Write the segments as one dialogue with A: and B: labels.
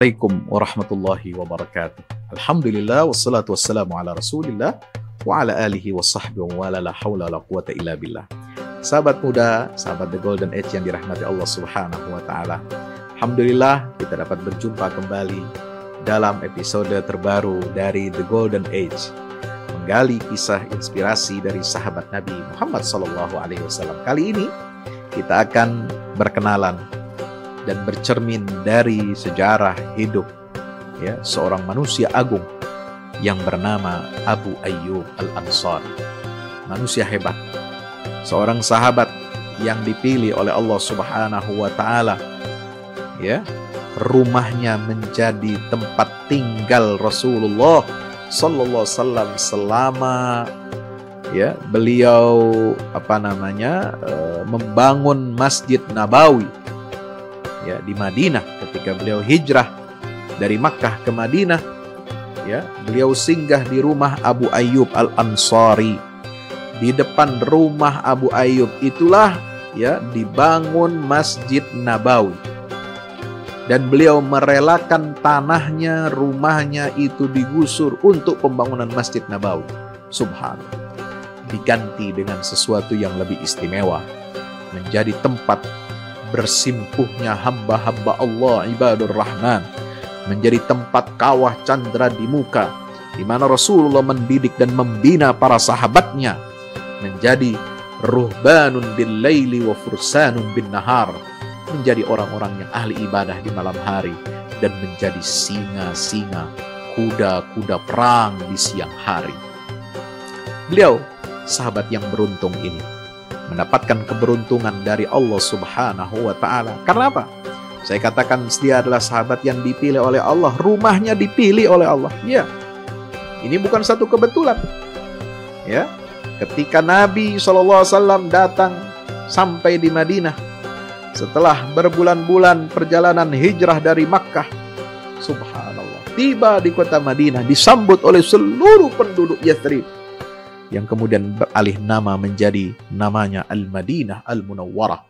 A: Assalamualaikum warahmatullahi wabarakatuh. Alhamdulillah wassalatu wassalamu ala Rasulillah wa ala alihi wa sahbihi wa la hawla wa la quwata illa billah. Sahabat muda, sahabat The Golden Age yang dirahmati Allah Subhanahu wa taala. Alhamdulillah kita dapat berjumpa kembali dalam episode terbaru dari The Golden Age, menggali kisah inspirasi dari sahabat Nabi Muhammad SAW. Kali ini kita akan berkenalan dan bercermin dari sejarah hidup seorang manusia agung yang bernama Abu Ayyub Al-Ansari. Manusia hebat, seorang sahabat yang dipilih oleh Allah Subhanahu wa taala. Rumahnya menjadi tempat tinggal Rasulullah sallallahu alaihi wasallam selama beliau membangun Masjid Nabawi di Madinah. Ketika beliau hijrah dari Makkah ke Madinah, beliau singgah di rumah Abu Ayyub Al-Ansari. Di depan rumah Abu Ayyub itulah dibangun Masjid Nabawi, dan beliau merelakan tanahnya, rumahnya itu digusur untuk pembangunan Masjid Nabawi. Subhanallah, diganti dengan sesuatu yang lebih istimewa, menjadi tempat bersimpuhnya hamba-hamba Allah, ibadur rahman, menjadi tempat kawah candra di muka, di mana Rasulullah mendidik dan membina para sahabatnya menjadi ruhbanun bil laili wa fursanun bin nahar, menjadi orang-orang yang ahli ibadah di malam hari, dan menjadi singa-singa, kuda-kuda perang di siang hari. Beliau sahabat yang beruntung ini mendapatkan keberuntungan dari Allah Subhanahu wa taala. Karena apa? Saya katakan dia adalah sahabat yang dipilih oleh Allah, rumahnya dipilih oleh Allah. Ini bukan satu kebetulan. Ketika Nabi SAW datang sampai di Madinah setelah berbulan-bulan perjalanan hijrah dari Makkah, subhanallah, tiba di kota Madinah disambut oleh seluruh penduduk Yathrib, yang kemudian beralih nama menjadi namanya Al-Madinah Al-Munawwarah,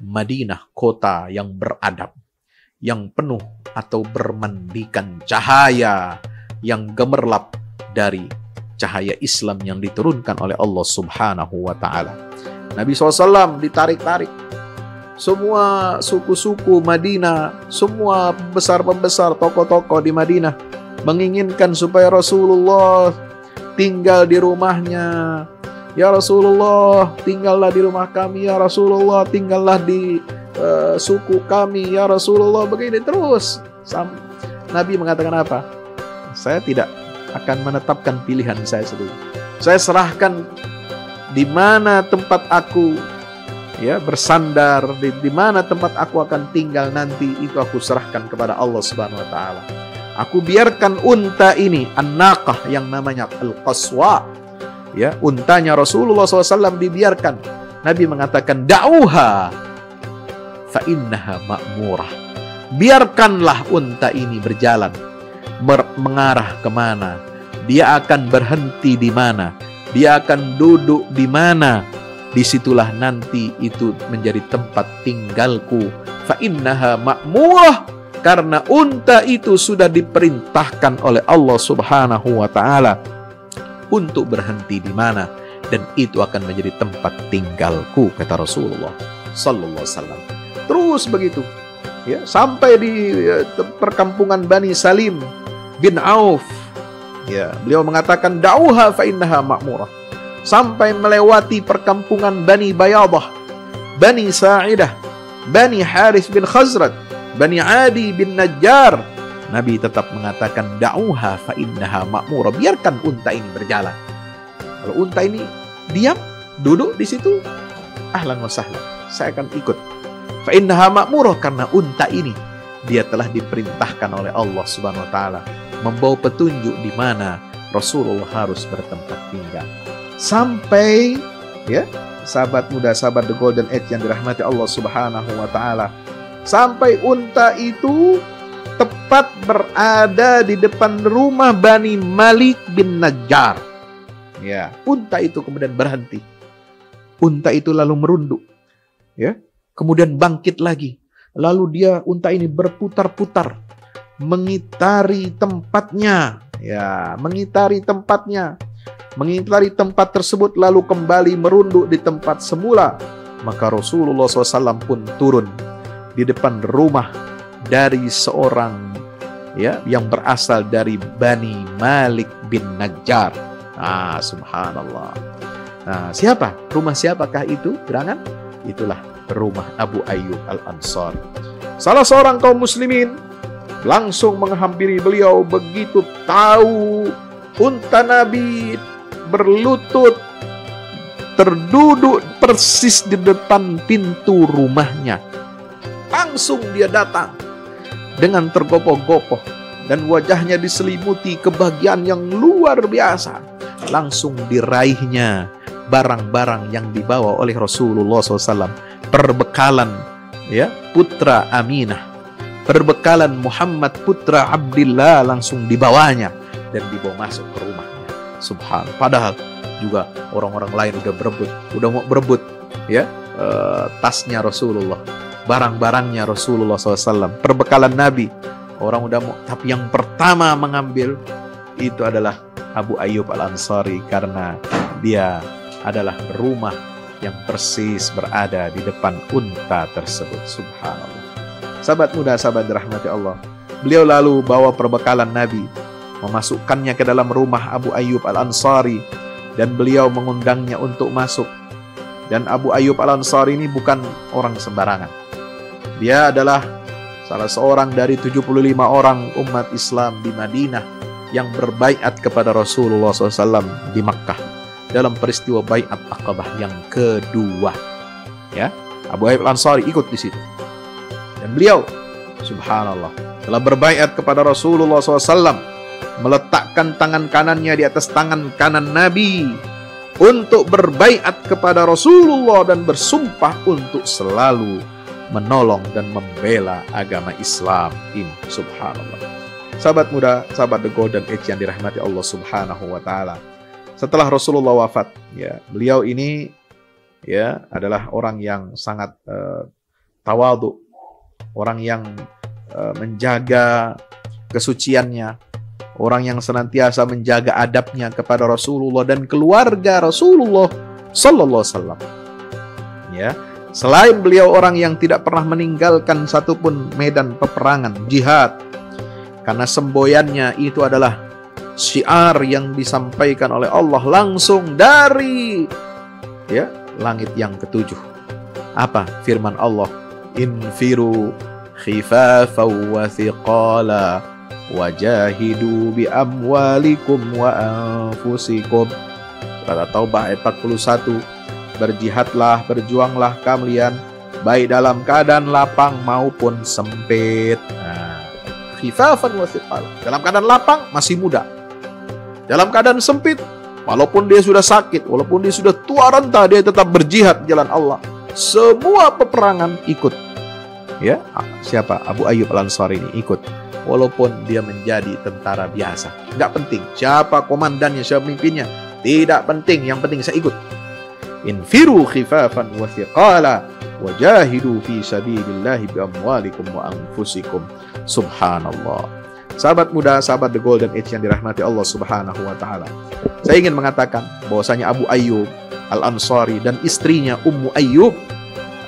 A: Madinah, kota yang beradab, yang penuh atau bermandikan cahaya yang gemerlap dari cahaya Islam yang diturunkan oleh Allah Subhanahu wa ta'ala. Nabi SAW ditarik-tarik. Semua suku-suku Madinah, semua pembesar-pembesar, tokoh-tokoh di Madinah menginginkan supaya Rasulullah tinggal di rumahnya. Ya Rasulullah, tinggallah di rumah kami. Ya Rasulullah, tinggallah di suku kami. Ya Rasulullah, begini terus. Nabi mengatakan apa? Saya tidak akan menetapkan pilihan saya sendiri. Saya serahkan di mana tempat aku bersandar, di mana tempat aku akan tinggal nanti, itu aku serahkan kepada Allah Subhanahu wa taala. Aku biarkan unta ini, an-naqah, yang namanya al-qaswa, untanya Rasulullah SAW dibiarkan. Nabi mengatakan, da'uha fa innaha ma'murah. Biarkanlah unta ini berjalan, mengarah kemana, dia akan berhenti di mana, dia akan duduk di mana, disitulah nanti itu menjadi tempat tinggalku. Fa innaha ma'murah, karena unta itu sudah diperintahkan oleh Allah Subhanahu wa taala untuk berhenti di mana, dan itu akan menjadi tempat tinggalku, kata Rasulullah sallallahu alaihi wasallam. Terus begitu sampai di perkampungan Bani Salim bin Auf. Beliau mengatakan da'uha fa innaha ma'murah, sampai melewati perkampungan Bani Bayadah, Bani Sa'idah, Bani Harith bin Khazraj, Bani Adi bin Najjar. Nabi tetap mengatakan da'uha fa innaha ma'murah, biarkan unta ini berjalan. Kalau unta ini diam, duduk di situ, ahlan wa sahlan, saya akan ikut. Fa innaha ma'murah, karena unta ini dia telah diperintahkan oleh Allah Subhanahu wa taala membawa petunjuk di mana Rasulullah harus bertempat tinggal. Sampai sahabat muda, sahabat The Golden Age yang dirahmati Allah Subhanahu wa taala, sampai unta itu tepat berada di depan rumah Bani Malik bin Najjar. Unta itu kemudian berhenti. Unta itu lalu merunduk, kemudian bangkit lagi. Lalu unta ini berputar-putar mengitari tempatnya, ya, mengitari tempatnya, mengitari tempat tersebut lalu kembali merunduk di tempat semula. Maka Rasulullah SAW pun turun di depan rumah dari seorang, ya, yang berasal dari Bani Malik bin Najjar. Subhanallah. Siapa? Rumah siapakah itu? Gerangan? Itulah rumah Abu Ayyub Al-Ansari. Salah seorang kaum muslimin langsung menghampiri beliau. Begitu tahu unta Nabi berlutut terduduk persis di depan pintu rumahnya, langsung dia datang dengan tergopoh-gopoh dan wajahnya diselimuti kebahagiaan yang luar biasa. Langsung diraihnya barang-barang yang dibawa oleh Rasulullah SAW, perbekalan, ya, putra Aminah, perbekalan Muhammad putra Abdillah, langsung dibawanya dan dibawa masuk ke rumahnya. Subhanallah. Padahal juga orang-orang lain udah mau berebut, ya, tasnya Rasulullah, barang-barangnya Rasulullah SAW, perbekalan Nabi. Orang udah mau, tapi yang pertama mengambil itu adalah Abu Ayyub Al-Ansari, karena dia adalah rumah yang persis berada di depan unta tersebut. Subhanallah. Sahabat muda, sahabat dirahmati Allah, beliau lalu bawa perbekalan Nabi, memasukkannya ke dalam rumah Abu Ayyub Al-Ansari, dan beliau mengundangnya untuk masuk. Dan Abu Ayyub Al-Ansari ini bukan orang sembarangan. Dia adalah salah seorang dari 75 orang umat Islam di Madinah yang berbaiat kepada Rasulullah SAW di Makkah dalam peristiwa baiat Aqabah yang kedua. Ya, Abu Ayyub Al-Ansari ikut di situ. Dan beliau, subhanallah, telah berbaiat kepada Rasulullah SAW, meletakkan tangan kanannya di atas tangan kanan Nabi untuk berbaiat kepada Rasulullah dan bersumpah untuk selalu menolong dan membela agama Islam ini. Subhanallah. Sahabat muda, sahabat The Golden Age yang dirahmati Allah Subhanahu wa taala. Setelah Rasulullah wafat, ya, beliau ini, ya, adalah orang yang sangat tawadhu, orang yang menjaga kesuciannya, orang yang senantiasa menjaga adabnya kepada Rasulullah dan keluarga Rasulullah sallallahu alaihi wasallam. Ya, selain beliau orang yang tidak pernah meninggalkan satupun medan peperangan, jihad, karena semboyannya itu adalah syiar yang disampaikan oleh Allah langsung dari, ya, langit yang ketujuh. Apa firman Allah? Infiru khifafan wa thiqala wajahidu bi amwalikum wa anfusikum. Surat Taubah ayat 41. Berjihadlah, berjuanglah kalian, baik dalam keadaan lapang maupun sempit. Khifafan wa thiqala. Dalam keadaan lapang masih muda. Dalam keadaan sempit, walaupun dia sudah sakit, walaupun dia sudah tua renta, dia tetap berjihad di jalan Allah. Semua peperangan ikut. Ya, siapa? Abu Ayyub Al-Ansari ini ikut. Walaupun dia menjadi tentara biasa. Nggak penting siapa komandannya, siapa pemimpinnya. Tidak penting, yang penting saya ikut. Infiru khifafan wa thiqala wajahidu fi sabilillahi bi amwalikum wa anfusikum. Subhanallah. Sahabat muda, sahabat The Golden Age yang dirahmati Allah Subhanahu wa taala. Saya ingin mengatakan bahwasanya Abu Ayyub Al-Ansari dan istrinya Ummu Ayyub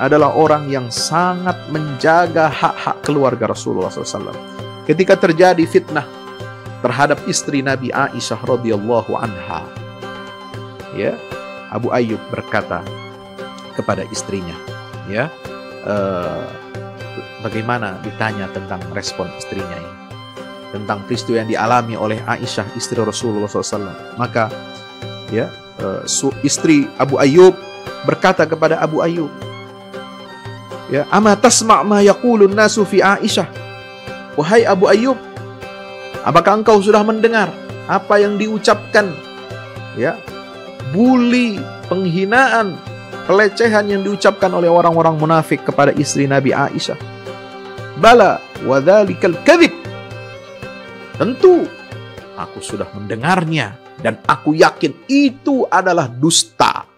A: adalah orang yang sangat menjaga hak-hak keluarga Rasulullah SAW. Ketika terjadi fitnah terhadap istri Nabi Aisyah radhiyallahu anha, ya, Abu Ayyub berkata kepada istrinya, ya, bagaimana ditanya tentang respon istrinya ini, tentang peristiwa yang dialami oleh Aisyah istri Rasulullah SAW. Maka, ya, istri Abu Ayyub berkata kepada Abu Ayyub, ya, ama tasma' ma yaqulun nasu fi Aisyah. Wahai Abu Ayyub, apakah engkau sudah mendengar apa yang diucapkan, ya, bully, penghinaan, pelecehan yang diucapkan oleh orang-orang munafik kepada istri Nabi Aisyah? Bala wa dzalikal kadzib. Tentu aku sudah mendengarnya dan aku yakin itu adalah dusta.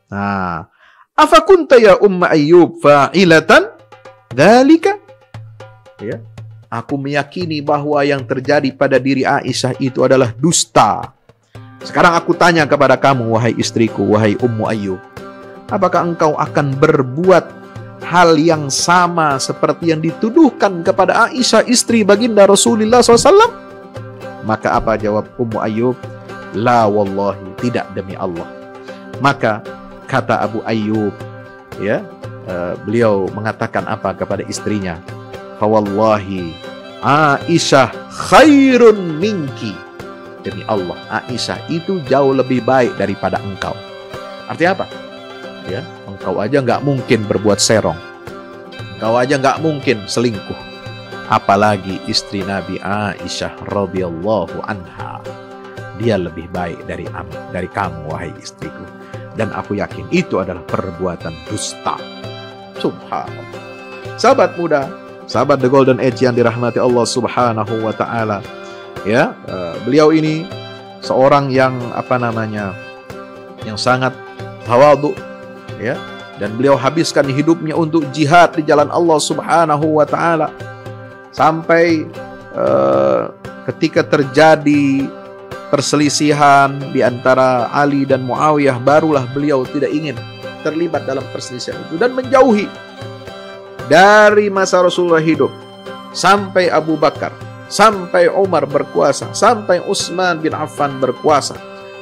A: Nah, afa kunta ya Umma Ayyub fa'ilatan dzalika? Ya. Aku meyakini bahwa yang terjadi pada diri Aisyah itu adalah dusta. Sekarang aku tanya kepada kamu, wahai istriku, wahai Ummu Ayyub, apakah engkau akan berbuat hal yang sama seperti yang dituduhkan kepada Aisyah, istri baginda Rasulullah SAW? Maka apa jawab Ummu Ayyub? La wallahi, tidak demi Allah. Maka kata Abu Ayyub, ya, beliau mengatakan apa kepada istrinya? Fawallahi Aisyah khairun minki. Demi Allah, Aisyah itu jauh lebih baik daripada engkau. Artinya apa? Ya, engkau aja nggak mungkin berbuat serong, engkau aja nggak mungkin selingkuh, apalagi istri Nabi Aisyah radhiyallahu anha. Dia lebih baik dari kamu, wahai istriku. Dan aku yakin itu adalah perbuatan dusta. Subhanallah. Sahabat muda, sahabat The Golden Age yang dirahmati Allah Subhanahu wa taala. Ya, beliau ini seorang yang yang sangat tawadhu, ya, dan beliau habiskan hidupnya untuk jihad di jalan Allah Subhanahu wa taala. Sampai ketika terjadi perselisihan di antara Ali dan Muawiyah, barulah beliau tidak ingin terlibat dalam perselisihan itu dan menjauhi. Dari masa Rasulullah hidup sampai Abu Bakar, sampai Umar berkuasa, sampai Utsman bin Affan berkuasa,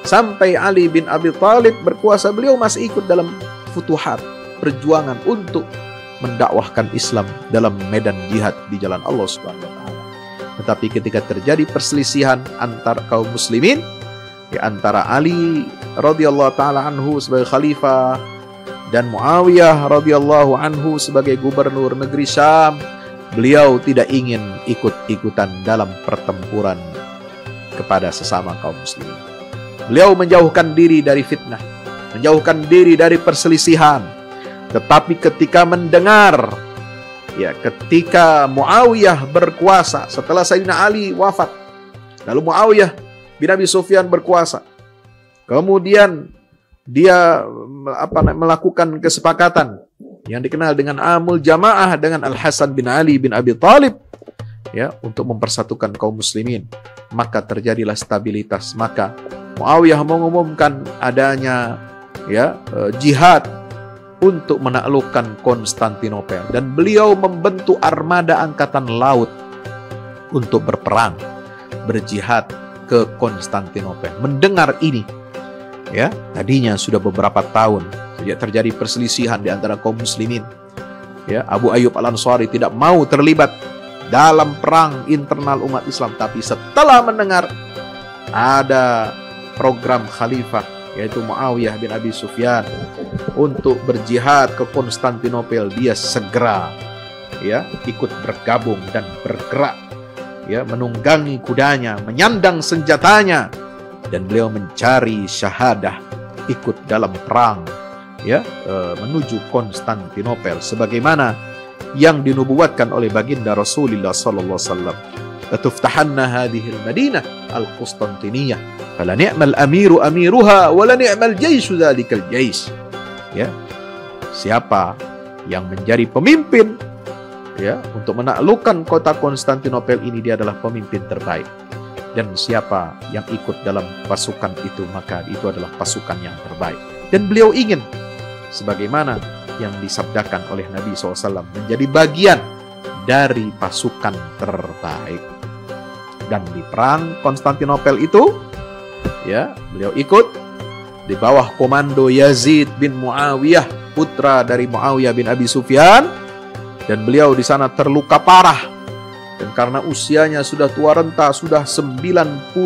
A: sampai Ali bin Abi Thalib berkuasa, beliau masih ikut dalam futuhat, perjuangan untuk mendakwahkan Islam dalam medan jihad di jalan Allah Subhanahu wa taala. Tetapi ketika terjadi perselisihan antar kaum muslimin, di antara Ali radhiyallahu taala anhu sebagai khalifah dan Muawiyah radhiyallahu anhu sebagai gubernur negeri Syam, beliau tidak ingin ikut-ikutan dalam pertempuran kepada sesama kaum muslimin. Beliau menjauhkan diri dari fitnah, menjauhkan diri dari perselisihan. Tetapi ketika mendengar, ya, ketika Muawiyah berkuasa setelah Sayyidina Ali wafat, lalu Muawiyah bin Abi Sufyan berkuasa, kemudian dia melakukan kesepakatan yang dikenal dengan Amul Jamaah dengan Al-Hasan bin Ali bin Abi Thalib, ya, untuk mempersatukan kaum muslimin. Maka terjadilah stabilitas. Maka Muawiyah mengumumkan adanya, ya, jihad untuk menaklukkan Konstantinopel, dan beliau membentuk armada angkatan laut untuk berperang, berjihad ke Konstantinopel. Mendengar ini, ya, tadinya sudah beberapa tahun sejak terjadi perselisihan di antara kaum muslimin, ya, Abu Ayyub Al-Ansari tidak mau terlibat dalam perang internal umat Islam. Tapi setelah mendengar ada program khalifah, yaitu Muawiyah bin Abi Sufyan, untuk berjihad ke Konstantinopel, dia segera, ya, ikut bergabung dan bergerak, ya, menunggangi kudanya, menyandang senjatanya, dan beliau mencari syahadah, ikut dalam perang, ya, menuju Konstantinopel sebagaimana yang dinubuatkan oleh baginda Rasulullah sallallahu alaihi wasallam. Latuftahanna hadhihi al-Madinah al-Qustantiniyah fala ni'mal amiru amiruha wa la ni'mal jaishu dzalikal jais. Ya, siapa yang menjadi pemimpin, ya, untuk menaklukkan kota Konstantinopel ini, dia adalah pemimpin terbaik. Dan siapa yang ikut dalam pasukan itu, maka itu adalah pasukan yang terbaik. Dan beliau ingin, sebagaimana yang disabdakan oleh Nabi SAW, menjadi bagian dari pasukan terbaik. Dan di perang Konstantinopel itu, ya, beliau ikut di bawah komando Yazid bin Muawiyah, putra dari Muawiyah bin Abi Sufyan, dan beliau di sana terluka parah. Dan karena usianya sudah tua renta, sudah 93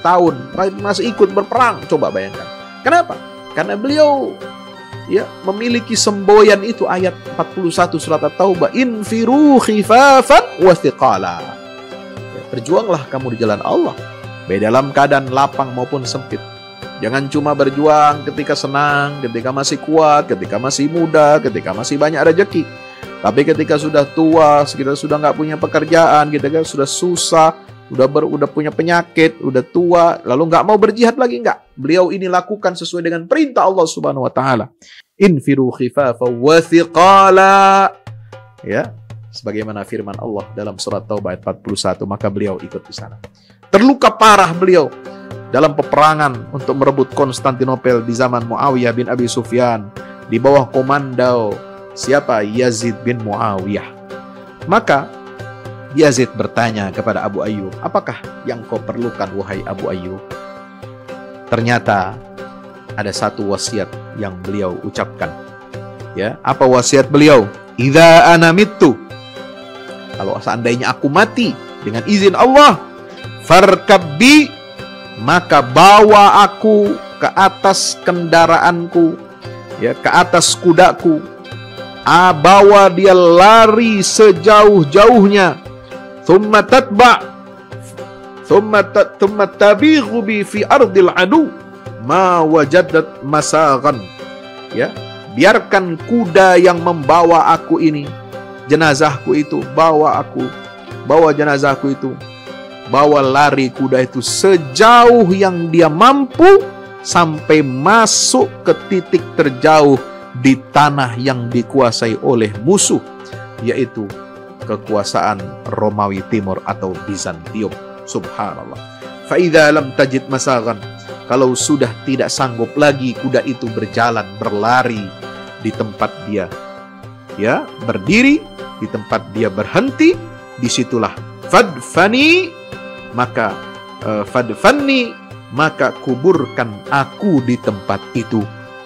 A: tahun, masih ikut berperang. Coba bayangkan. Kenapa? Karena beliau, ya, memiliki semboyan itu, ayat 41 surat At-Taubah, infiru khifafan wa thiqala. Ya, berjuanglah kamu di jalan Allah, baik dalam keadaan lapang maupun sempit. Jangan cuma berjuang ketika senang, ketika masih kuat, ketika masih muda, ketika masih banyak rezeki. Tapi ketika sudah tua, kita sudah nggak punya pekerjaan, kita sudah susah, udah punya penyakit, udah tua, lalu nggak mau berjihad lagi, nggak. Beliau ini lakukan sesuai dengan perintah Allah Subhanahu wa taala. Infiru khifafa wa thiqala. Ya, sebagaimana firman Allah dalam surat Taubah ayat 41, maka beliau ikut di sana. Terluka parah beliau dalam peperangan untuk merebut Konstantinopel di zaman Muawiyah bin Abi Sufyan di bawah komando siapa? Yazid bin Muawiyah. Maka Yazid bertanya kepada Abu Ayyub, apakah yang kau perlukan wahai Abu Ayyub? Ternyata ada satu wasiat yang beliau ucapkan. Ya, apa wasiat beliau? Idza ana mittu, kalau seandainya aku mati dengan izin Allah, farkabbi, maka bawa aku ke atas kendaraanku, ya, ke atas kudaku, bawa dia lari sejauh-jauhnya, thumma tatba, thumma tabighu bi fi ardil adu ma wajadat masaghan, ya, biarkan kuda yang membawa aku ini, jenazahku itu, bawa jenazahku itu, bawa lari kuda itu sejauh yang dia mampu sampai masuk ke titik terjauh di tanah yang dikuasai oleh musuh, yaitu kekuasaan Romawi Timur atau Bizantium. Subhanallah. Fa idza lam tajid masaghan, kalau sudah tidak sanggup lagi kuda itu berjalan, berlari di tempat dia, ya, berdiri di tempat dia berhenti, disitulah fadfani, maka fadfanni, maka kuburkan aku di tempat itu,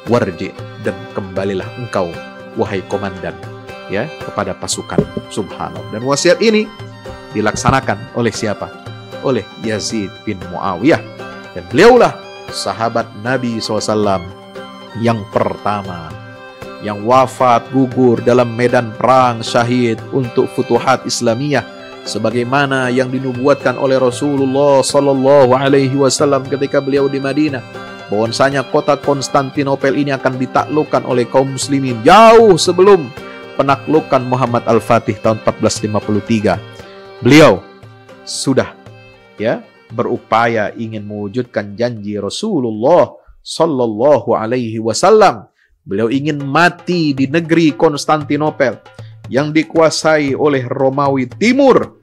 A: warji, dan kembalilah engkau wahai komandan, ya, kepada pasukan. Subhanallah. Dan wasiat ini dilaksanakan oleh siapa? Oleh Yazid bin Muawiyah. Dan beliaulah sahabat Nabi SAW yang pertama yang wafat gugur dalam medan perang syahid untuk Futuhat Islamiyah, sebagaimana yang dinubuatkan oleh Rasulullah Sallallahu Alaihi Wasallam ketika beliau di Madinah, bahwasanya kota Konstantinopel ini akan ditaklukkan oleh kaum muslimin jauh sebelum penaklukan Muhammad Al-Fatih tahun 1453. Beliau sudah, ya, berupaya ingin mewujudkan janji Rasulullah Sallallahu Alaihi Wasallam. Beliau ingin mati di negeri Konstantinopel yang dikuasai oleh Romawi Timur.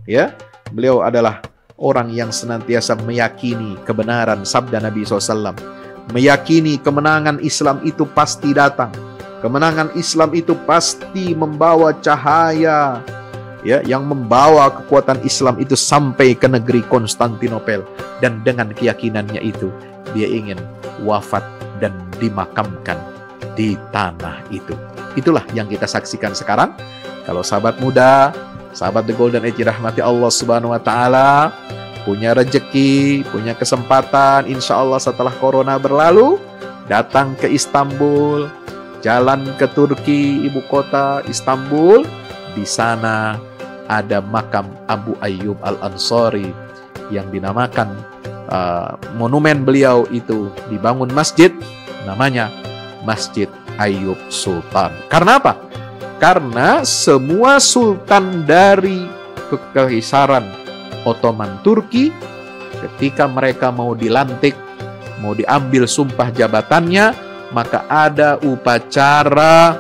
A: Ya, beliau adalah orang yang senantiasa meyakini kebenaran sabda Nabi SAW, meyakini kemenangan Islam itu pasti datang, kemenangan Islam itu pasti membawa cahaya, ya, yang membawa kekuatan Islam itu sampai ke negeri Konstantinopel. Dan dengan keyakinannya itu, dia ingin wafat dan dimakamkan di tanah itu. Itulah yang kita saksikan sekarang. Kalau sahabat muda, sahabat The Golden Age rahmati Allah Subhanahu wa Ta'ala, punya rezeki, punya kesempatan, insya Allah setelah corona berlalu, datang ke Istanbul, jalan ke Turki, ibu kota Istanbul. Di sana ada makam Abu Ayyub Al-Ansari yang dinamakan monumen beliau itu dibangun masjid, namanya Masjid Ayyub Sultan. Karena apa? Karena semua sultan dari Kekaisaran Ottoman Turki, ketika mereka mau dilantik, mau diambil sumpah jabatannya, maka ada upacara,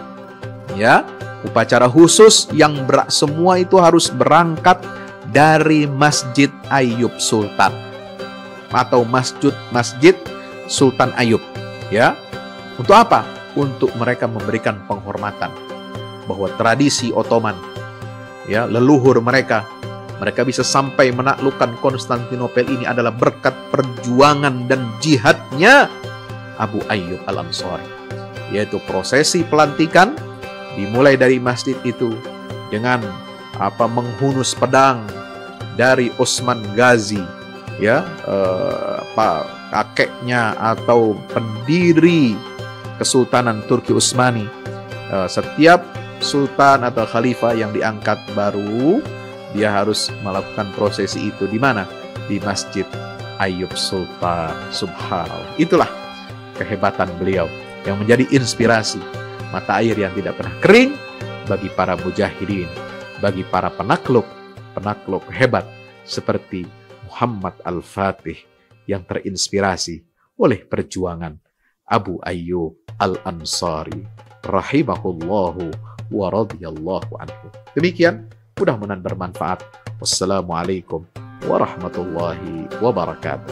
A: ya, upacara khusus yang semua itu harus berangkat dari Masjid Ayyub Sultan atau Masjid Sultan Ayyub, ya. Untuk apa? Untuk mereka memberikan penghormatan bahwa tradisi Ottoman, ya, leluhur mereka bisa sampai menaklukkan Konstantinopel ini adalah berkat perjuangan dan jihadnya Abu Ayyub Al-Ansari. Yaitu prosesi pelantikan dimulai dari masjid itu dengan menghunus pedang dari Osman Ghazi, ya, kakeknya atau pendiri Kesultanan Turki Utsmani. Setiap sultan atau khalifah yang diangkat baru, dia harus melakukan prosesi itu di mana? Di Masjid Ayyub Sultan. Subhanallah. Itulah kehebatan beliau yang menjadi inspirasi, mata air yang tidak pernah kering bagi para mujahidin, bagi para penakluk hebat seperti Muhammad Al-Fatih yang terinspirasi oleh perjuangan Abu Ayyub Al-Ansari rahimahullahu wa radhiyallahu anhu. Demikian, mudah-mudahan bermanfaat. Wassalamualaikum warahmatullahi wabarakatuh.